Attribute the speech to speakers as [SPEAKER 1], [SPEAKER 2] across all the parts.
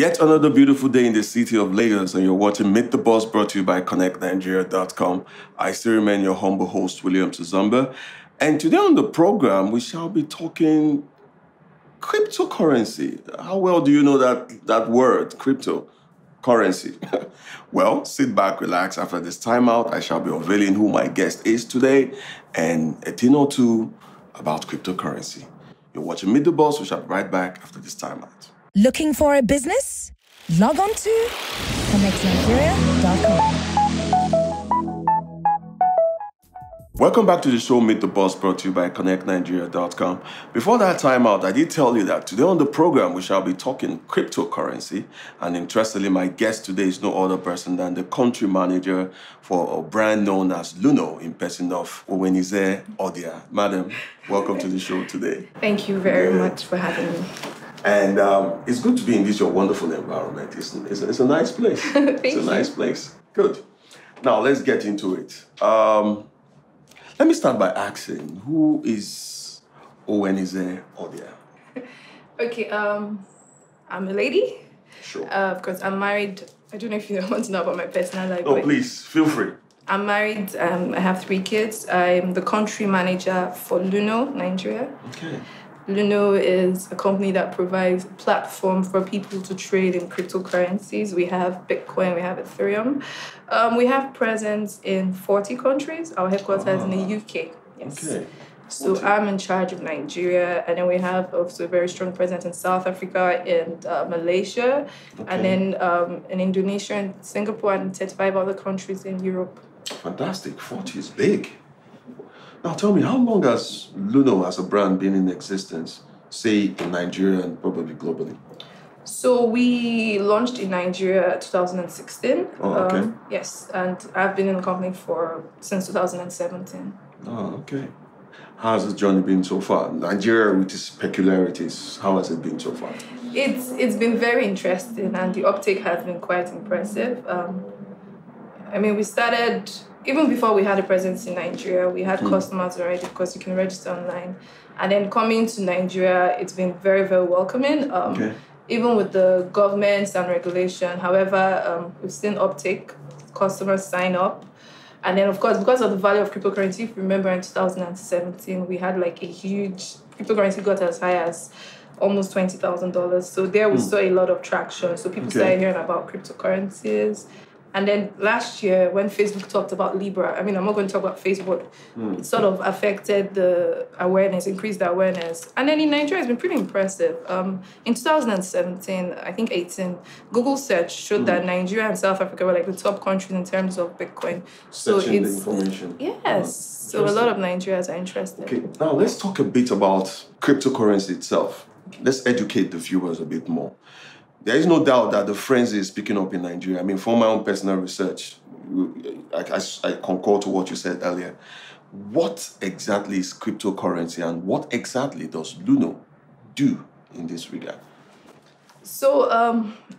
[SPEAKER 1] Yet another beautiful day in the city of Lagos, and you're watching Meet the Boss, brought to you by Connectnigeria.com. I still remain your humble host, William Tuzumba. And today on the program, we shall be talking cryptocurrency. How well do you know that word, cryptocurrency? Well, sit back, relax. After this timeout, I shall be unveiling who my guest is today and a thing or two about cryptocurrency. You're watching Meet the Boss. We shall be right back after this timeout.
[SPEAKER 2] Looking for a business? Log on to Connectnigeria.com.
[SPEAKER 1] Welcome back to the show, Meet the Boss, brought to you by Connectnigeria.com. Before that timeout, I did tell you that today on the program, we shall be talking cryptocurrency. And interestingly, my guest today is no other person than the country manager for a brand known as LUNO, in person of Owenize Odia. Madam, welcome to the show today.
[SPEAKER 3] Thank you very much for having me.
[SPEAKER 1] And it's good to be in this your wonderful environment. It's a nice place. It's a nice place. Good. Now, let's get into it. Let me start by asking, who is Owenize Odia? Okay,
[SPEAKER 3] I'm a lady.
[SPEAKER 1] Sure.
[SPEAKER 3] Because I'm married. I don't know if you want to know about my personal life.
[SPEAKER 1] Oh, please, feel free.
[SPEAKER 3] I'm married. I have 3 kids. I'm the country manager for LUNO Nigeria.
[SPEAKER 1] Okay.
[SPEAKER 3] LUNO is a company that provides a platform for people to trade in cryptocurrencies. We have Bitcoin, we have Ethereum. We have presence in 40 countries. Our headquarters in the UK. Yes. Okay. So I'm in charge of Nigeria, and then we have also a very strong presence in South Africa and Malaysia, and then in Indonesia and Singapore and 35 other countries in Europe.
[SPEAKER 1] Fantastic. 40 is big. Now tell me, how long has LUNO as a brand been in existence, say in Nigeria and probably globally?
[SPEAKER 3] So we launched in Nigeria 2016.
[SPEAKER 1] Oh, okay.
[SPEAKER 3] Yes, and I've been in the company since 2017.
[SPEAKER 1] Oh, okay. How has the journey been so far? Nigeria with its peculiarities, how has it been so far?
[SPEAKER 3] It's been very interesting, and the uptake has been quite impressive. We started. Even before we had a presence in Nigeria, we had customers already because you can register online. And then coming to Nigeria, it's been very, very welcoming. Even with the governments and regulation. However, we've seen uptake, customers sign up. And then, of course, because of the value of cryptocurrency, if you remember in 2017, we had like a huge, cryptocurrency got as high as almost $20,000. So there we saw a lot of traction. So people started hearing about cryptocurrencies. And then last year, when Facebook talked about Libra, I'm not going to talk about Facebook, it sort of affected the awareness, increased the awareness. And then in Nigeria, it's been pretty impressive. In 2017, I think 18, Google search showed that Nigeria and South Africa were like the top countries in terms of Bitcoin. So
[SPEAKER 1] searching the information.
[SPEAKER 3] Yes. So a lot of Nigerians are interested.
[SPEAKER 1] Okay, now let's talk a bit about cryptocurrency itself. Let's educate the viewers a bit more. There is no doubt that the frenzy is picking up in Nigeria. From my own personal research, I concur to what you said earlier. What exactly is cryptocurrency, and what exactly does LUNO do in this regard?
[SPEAKER 3] So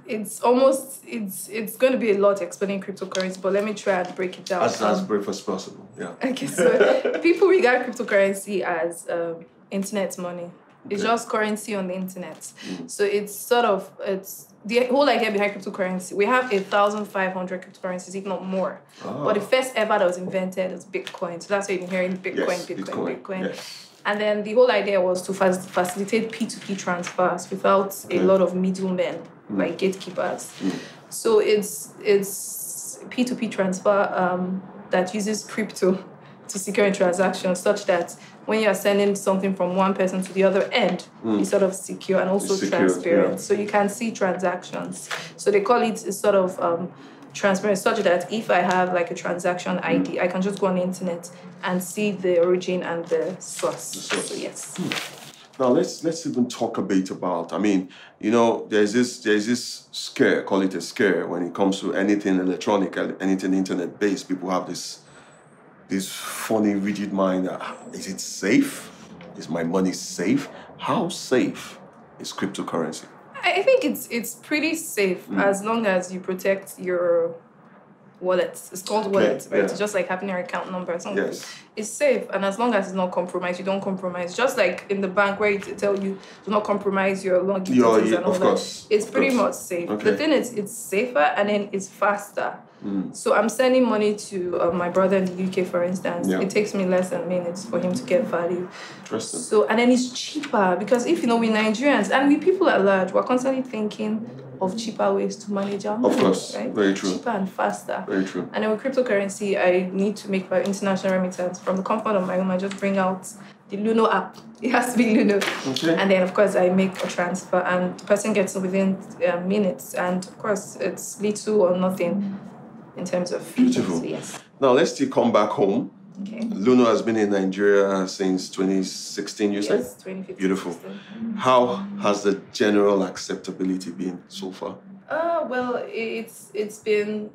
[SPEAKER 3] it's going to be a lot explaining cryptocurrency, but let me try and break it down.
[SPEAKER 1] As brief as possible, yeah.
[SPEAKER 3] Okay, so people regard cryptocurrency as internet money. It's just currency on the internet. So it's the whole idea behind cryptocurrency. We have 1,500 cryptocurrencies, if not more. But the first ever that was invented is Bitcoin. So that's why you're hearing Bitcoin, yes, Bitcoin. Yes. And then the whole idea was to facilitate P2P transfers without a lot of middlemen, like gatekeepers. So it's P2P transfer that uses crypto to secure a transaction, such that when you are sending something from one person to the other end, it's sort of secure and also transparent. Yeah. So you can see transactions. So they call it a sort of transparent, such that if I have like a transaction ID, I can just go on the internet and see the origin and the source. So yes.
[SPEAKER 1] Now let's even talk a bit about. There's this scare, call it a scare, when it comes to anything electronic, anything internet based. People have this funny, rigid mind. Is it safe? Is my money safe? How safe is cryptocurrency?
[SPEAKER 3] I think it's pretty safe as long as you protect your wallets. It's called wallets, right? It's just like having your account number. It's safe, and as long as it's not compromised, you don't compromise. Just like in the bank where it tell you do not compromise your login details and all that. It's pretty much safe. The thing is, it's safer and then it's faster. So I'm sending money to my brother in the UK, for instance. It takes me less than minutes for him to get value.
[SPEAKER 1] Interesting.
[SPEAKER 3] So, and then it's cheaper because if you know, we Nigerians and we people at large, we're constantly thinking of cheaper ways to manage our money.
[SPEAKER 1] Of course,
[SPEAKER 3] right?
[SPEAKER 1] Very true.
[SPEAKER 3] Cheaper and faster.
[SPEAKER 1] Very true.
[SPEAKER 3] And then with cryptocurrency, I need to make my international remittance from the comfort of my home. I just bring out the LUNO app. It has to be LUNO.
[SPEAKER 1] Okay.
[SPEAKER 3] And then, of course, I make a transfer and the person gets it within minutes. And, of course, it's little or nothing in terms of fees.
[SPEAKER 1] Beautiful.
[SPEAKER 3] So, yes.
[SPEAKER 1] Now, let's still come back home.
[SPEAKER 3] Okay.
[SPEAKER 1] LUNO has been in Nigeria since 2016, you said?
[SPEAKER 3] Yes, 2015.
[SPEAKER 1] Beautiful. How has the general acceptability been so far?
[SPEAKER 3] Well, it's been,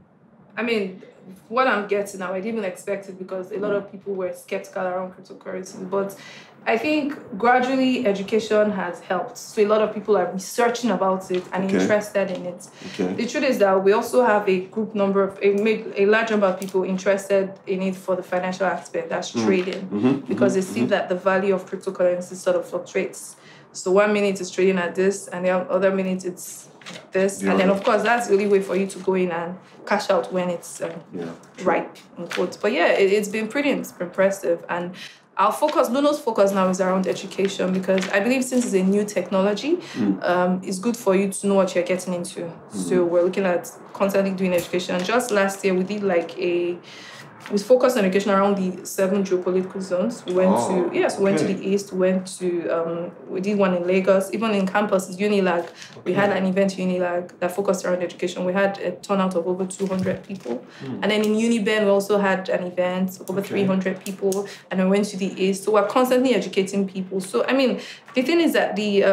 [SPEAKER 3] I mean, what I'm getting now, I didn't even expect it because a lot of people were skeptical around cryptocurrency. But I think gradually education has helped. So a lot of people are researching about it and interested in it. The truth is that we also have a large number of people interested in it for the financial aspect, that's trading, because they see that the value of cryptocurrency sort of fluctuates. So 1 minute it's trading at this, and the other minute it's this. And then, of course, that's the only way for you to go in and cash out when it's ripe, in quotes. But yeah, it's been pretty impressive. And our focus, LUNO's focus now is around education because I believe since it's a new technology, it's good for you to know what you're getting into. So we're looking at constantly doing education. Just last year, we did we focused on education around the 7 geopolitical zones. We went to the east, we did one in Lagos, even in campus, Unilag. We had an event in Unilag that focused around education. We had a turnout of over 200 people. And then in Uniben, we also had an event of over 300 people, and we went to the east. So we're constantly educating people. So, I mean, the thing is that the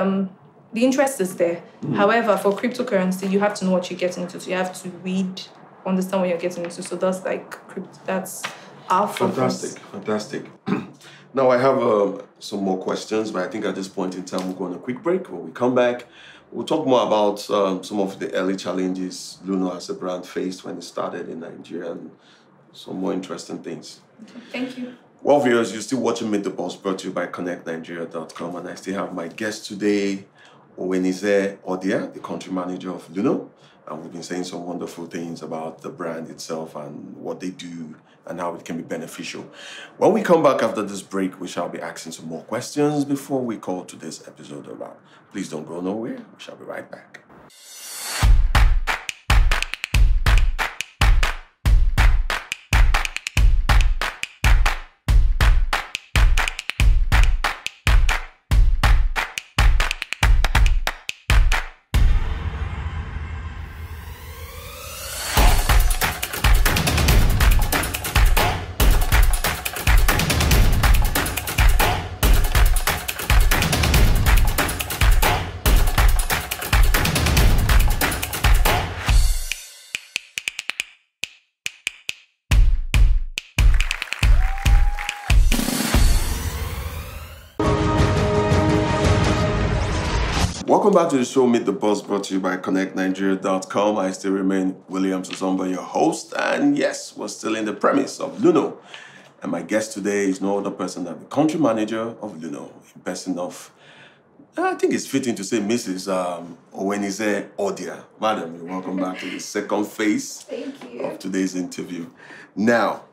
[SPEAKER 3] interest is there. However, for cryptocurrency, you have to know what you're getting into. So you have to read, understand what you're getting into. So that's our focus.
[SPEAKER 1] Fantastic. Now I have some more questions, but I think at this point in time we'll go on a quick break. When we come back, we'll talk more about some of the early challenges LUNO as a brand faced when it started in Nigeria and some more interesting things.
[SPEAKER 3] Okay, thank you.
[SPEAKER 1] Well, viewers, you're still watching Meet the Boss, brought to you by Connectnigeria.com, and I still have my guest today, Owenize Odia, the country manager of LUNO. And we've been saying some wonderful things about the brand itself and what they do and how it can be beneficial. When we come back after this break, we shall be asking some more questions before we call today's episode about. Please don't go nowhere. We shall be right back. Welcome back to the show, Meet the Boss, brought to you by Connectnigeria.com. I still remain William Suzomba, your host, and yes, we're still in the premise of LUNO. And my guest today is no other person than the country manager of LUNO, in person of, I think it's fitting to say Mrs. Owenize Odia. Madam, you're welcome back to the second phase of today's interview. Now,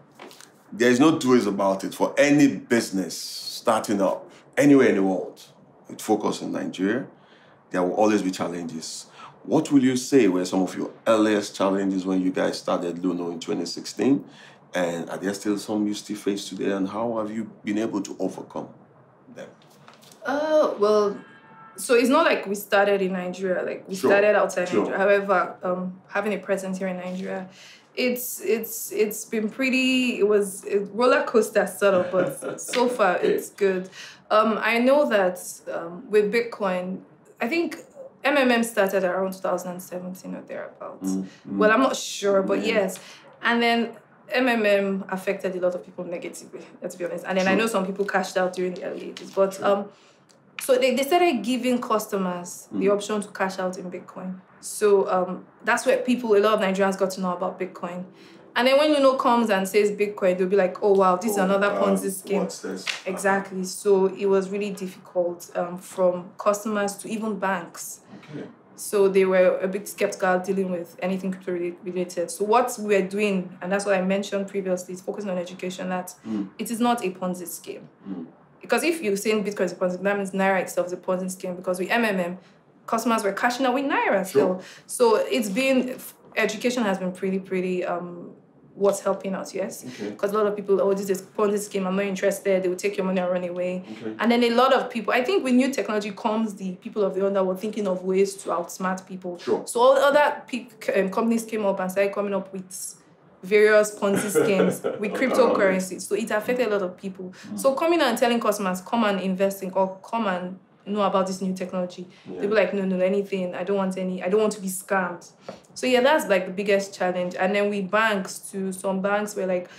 [SPEAKER 1] there is no two ways about it. For any business starting up anywhere in the world, with focus in Nigeria, there will always be challenges. What will you say were some of your earliest challenges when you guys started LUNO in 2016? And are there still some you still face today? And how have you been able to overcome them?
[SPEAKER 3] Well, so it's not like we started in Nigeria. Like we started outside Nigeria. However, having a presence here in Nigeria, it's been pretty. It was a roller coaster sort of, but so far it's good. I know that with Bitcoin, I think MMM started around 2017 or thereabouts. Well, I'm not sure, but yes. And then MMM affected a lot of people negatively, let's be honest. And then I know some people cashed out during the early 80s. But so they started giving customers the option to cash out in Bitcoin. So that's where a lot of Nigerians got to know about Bitcoin. And then when LUNO comes and says Bitcoin, they'll be like, oh, wow, this is another Ponzi scheme.
[SPEAKER 1] What's this?
[SPEAKER 3] Exactly. So it was really difficult from customers to even banks.
[SPEAKER 1] Okay.
[SPEAKER 3] So they were a bit skeptical dealing with anything crypto related. So what we're doing, and that's what I mentioned previously, is focusing on education, that it is not a Ponzi scheme. Because if you're saying Bitcoin is a Ponzi scheme, that means Naira itself is a Ponzi scheme, because with MMM, customers were cashing out with Naira still. So it's been, education has been pretty what's helping us, yes? Because a lot of people, oh, this is Ponzi scheme, I'm not interested, they will take your money and run away. And then a lot of people, I think with new technology comes the people of the underworld thinking of ways to outsmart people. So all the other companies came up and started coming up with various Ponzi schemes with cryptocurrency. So it affected a lot of people. So coming and telling customers, come and invest in, or come and know about this new technology. They'll be like, no, anything. I don't want to be scammed. So yeah, that's like the biggest challenge. And then with banks too, some banks were like,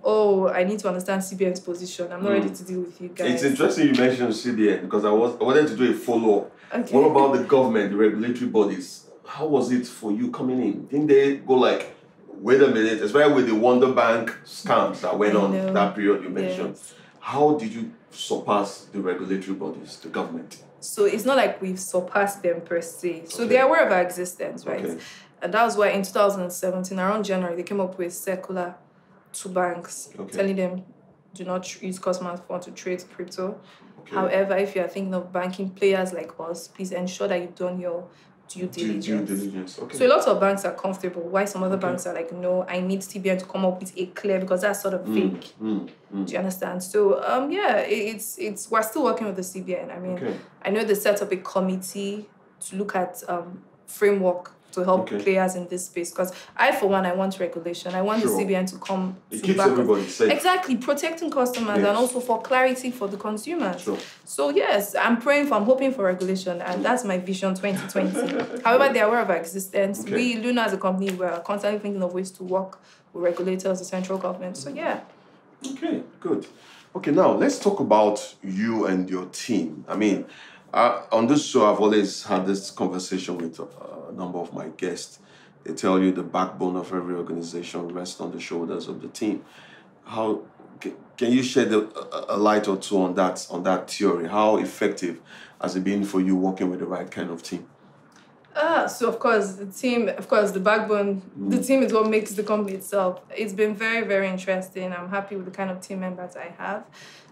[SPEAKER 3] oh, I need to understand CBN's position. I'm not ready to deal with you guys.
[SPEAKER 1] It's interesting you mentioned CBN, because I wanted to do a follow-up.
[SPEAKER 3] Okay.
[SPEAKER 1] What about the government, the regulatory bodies? How was it for you coming in? Didn't they go like, wait a minute, especially with the Wonder Bank scams that went on that period you mentioned? Yes. How did you surpass the regulatory bodies, the government?
[SPEAKER 3] So it's not like we've surpassed them per se. So they're aware of our existence, right? And that was why in 2017, around January, they came up with circular to banks, telling them, do not use customers' funds to trade crypto. However, if you are thinking of banking players like us, please ensure that you've done your due diligence. So a lot of banks are comfortable. Why some other banks are like, no, I need CBN to come up with a clear, because that's sort of vague. Do you understand? So yeah, it's we're still working with the CBN. I mean, I know they set up a committee to look at framework to help players in this space, because I, for one, I want regulation. I want the CBN to come
[SPEAKER 1] it
[SPEAKER 3] to
[SPEAKER 1] keeps
[SPEAKER 3] back
[SPEAKER 1] everybody safe.
[SPEAKER 3] Exactly, protecting customers and also for clarity for the consumers. So yes, I'm hoping for regulation, and that's my vision 2020. However, they're aware of our existence. We, LUNO as a company, we're constantly thinking of ways to work with regulators, the central government. So yeah.
[SPEAKER 1] Okay, good. Okay, now let's talk about you and your team. I mean, on this show, I've always had this conversation with a number of my guests. They tell you the backbone of every organization rests on the shoulders of the team. How can you shed a light or two on that theory? How effective has it been for you working with the right kind of team?
[SPEAKER 3] So of course, the backbone, the team is what makes the company itself. It's been very interesting. I'm happy with the kind of team members I have.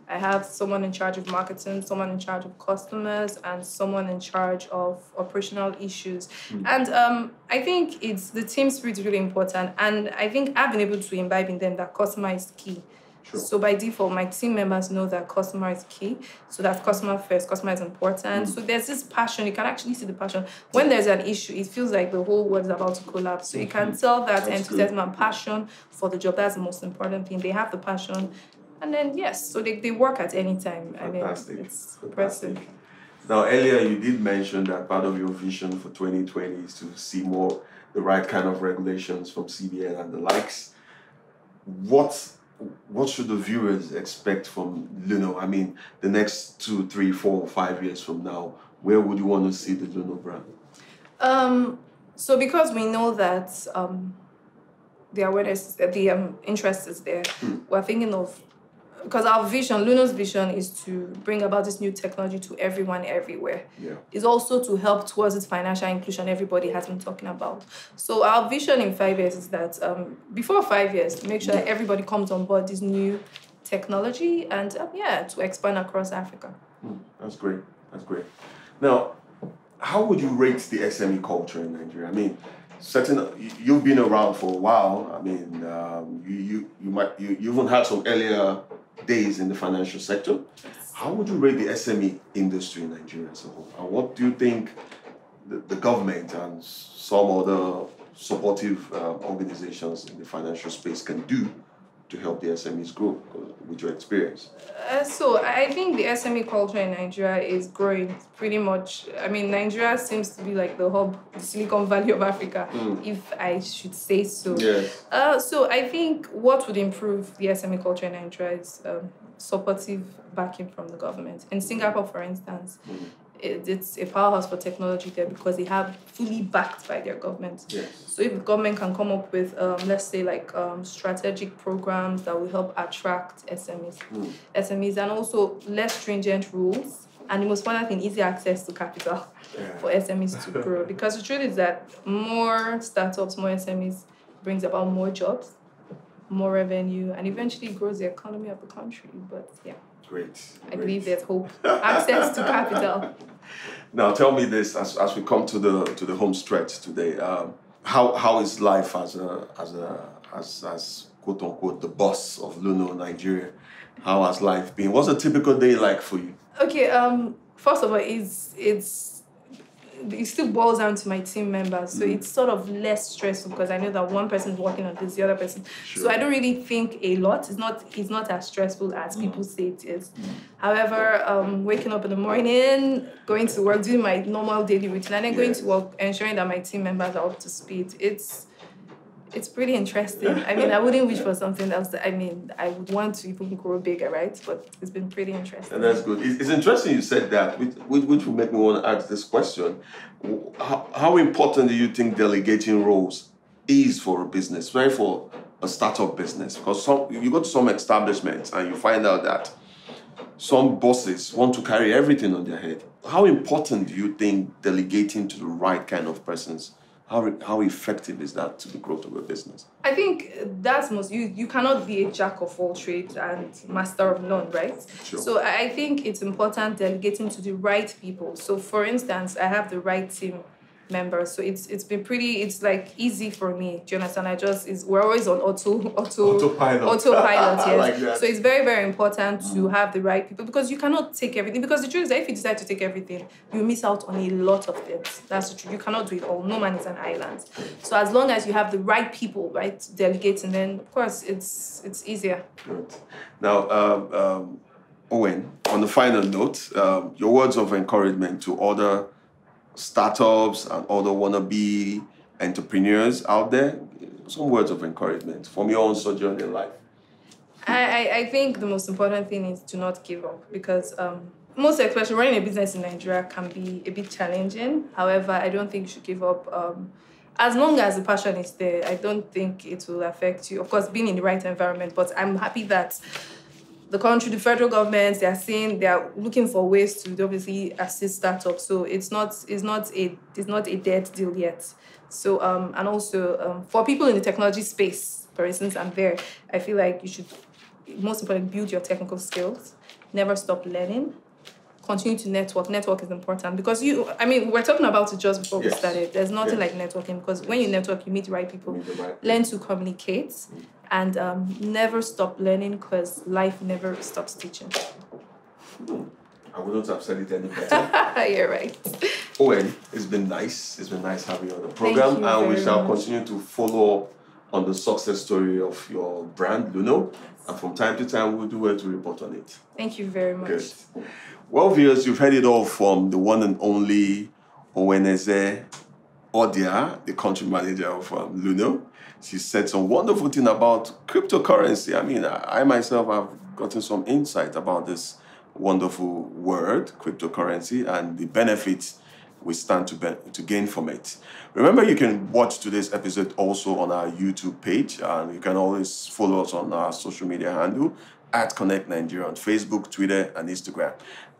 [SPEAKER 3] I have someone in charge of marketing, someone in charge of customers, and someone in charge of operational issues. And I think the team spirit is really important. And I think I've been able to imbibe in them that customer is key. So by default, my team members know that customer is key. So that's customer first, customer is important. So there's this passion. You can actually see the passion. When there's an issue, it feels like the whole world is about to collapse. So you can tell that enthusiasm and passion for the job. That's the most important thing. They have the passion. And then, yes, so they work at any time.
[SPEAKER 1] Fantastic.
[SPEAKER 3] I mean, it's impressive.
[SPEAKER 1] Now, earlier you did mention that part of your vision for 2020 is to see more the right kind of regulations from CBN and the likes. What should the viewers expect from LUNO? I mean, the next 2, 3, 4, 5 years from now, where would you want to see the LUNO brand?
[SPEAKER 3] So because we know that the awareness, the interest is there, we're thinking of, because our vision, LUNO's vision, is to bring about this new technology to everyone, everywhere. It's also to help towards this financial inclusion everybody has been talking about. So our vision in 5 years is that before 5 years, to make sure that everybody comes on board this new technology and to expand across Africa.
[SPEAKER 1] That's great. That's great. Now, how would you rate the SME culture in Nigeria? I mean, you've been around for a while. I mean, you even had some earlier days in the financial sector. How would you rate the SME industry in Nigeria as a whole? And what do you think the government and some other supportive organizations in the financial space can do to help the SMEs grow with your experience?
[SPEAKER 3] So I think the SME culture in Nigeria is growing pretty much. I mean, Nigeria seems to be like the hub, the Silicon Valley of Africa, if I should say so.
[SPEAKER 1] Yes.
[SPEAKER 3] So I think what would improve the SME culture in Nigeria is supportive backing from the government. In Singapore, for instance, it's a powerhouse for technology there because they have fully backed by their government.
[SPEAKER 1] Yes.
[SPEAKER 3] So if the government can come up with, let's say, like strategic programs that will help attract SMEs, and also less stringent rules, and the most important thing, easy access to capital for SMEs to grow. Because the truth is that more startups, more SMEs brings about more jobs, more revenue, and eventually grows the economy of the country. But yeah.
[SPEAKER 1] Great.
[SPEAKER 3] I believe there's hope. Access to capital.
[SPEAKER 1] Now tell me this as we come to the home stretch today. How is life as quote unquote the boss of LUNO Nigeria? How has life been? What's a typical day like for you?
[SPEAKER 3] Okay. First of all, it still boils down to my team members. So it's sort of less stressful because I know that one person is working on this, the other person. Sure. So I don't really think a lot. It's not as stressful as people say it is. However, waking up in the morning, going to work, doing my normal daily routine, and then going to work, ensuring that my team members are up to speed. It's pretty interesting. I mean, I wouldn't wish for something else. I mean, I would want to even grow bigger, right? But it's been pretty interesting.
[SPEAKER 1] And that's good. It's interesting you said that, which will make me want to ask this question. How important do you think delegating roles is for a business, right? For a startup business? Because you go to some establishments and you find out that some bosses want to carry everything on their head. How important do you think delegating to the right kind of persons? How effective is that to the growth of a business?
[SPEAKER 3] I think that's you cannot be a jack of all trades and master of none, right?
[SPEAKER 1] Sure.
[SPEAKER 3] So I think it's important delegating to the right people. So for instance, I have the right team members. So it's been pretty, it's like easy for me. Do you understand? We're always on autopilot. Yes.
[SPEAKER 1] I like that.
[SPEAKER 3] So it's very, very important to have the right people because you cannot take everything. Because the truth is that if you decide to take everything, you miss out on a lot of things. That's the truth. You cannot do it all. No man is an island. So as long as you have the right people, right, delegating, then of course it's easier.
[SPEAKER 1] Good. Now, Owen, on the final note, your words of encouragement to other startups and other wannabe entrepreneurs out there, some words of encouragement from your own sojourn in life.
[SPEAKER 3] I think the most important thing is to not give up because most especially running a business in Nigeria can be a bit challenging. However, I don't think you should give up. As long as the passion is there, I don't think it will affect you. Of course, being in the right environment, but I'm happy that the country, the federal government, they are looking for ways to obviously assist startups. So it's not a dead deal yet. So and also for people in the technology space, for instance, I feel like you should most importantly build your technical skills. Never stop learning. Continue to network. Network is important because we're talking about it just before we started. There's nothing like networking because when you network, you meet the right people. Learn to communicate and never stop learning because life never stops teaching.
[SPEAKER 1] I wouldn't have said it any better.
[SPEAKER 3] You're right.
[SPEAKER 1] Owen, it's been nice. It's been nice having you on the program, and we shall continue to follow up on the success story of your brand, LUNO. And from time to time, we'll do well to report on it.
[SPEAKER 3] Thank you very much.
[SPEAKER 1] Good. Well, viewers, you've heard it all from the one and only Owenize Odia, the country manager of LUNO. She said some wonderful thing about cryptocurrency. I mean, I myself have gotten some insight about this wonderful word, cryptocurrency, and the benefits we stand to gain from it. Remember, you can watch today's episode also on our YouTube page, and you can always follow us on our social media handle at Connectnigeria on Facebook, Twitter, and Instagram.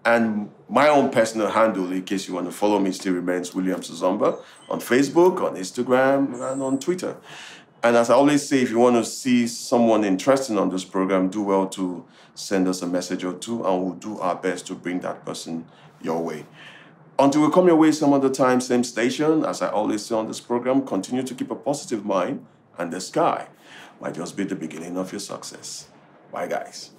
[SPEAKER 1] And my own personal handle, in case you want to follow me, still remains William Suzomba on Facebook, on Instagram, and on Twitter. And as I always say, if you want to see someone interesting on this program, do well to send us a message or two, and we'll do our best to bring that person your way. Until we come your way some other time, same station, as I always say on this program, continue to keep a positive mind, and the sky might just be the beginning of your success. Bye, guys.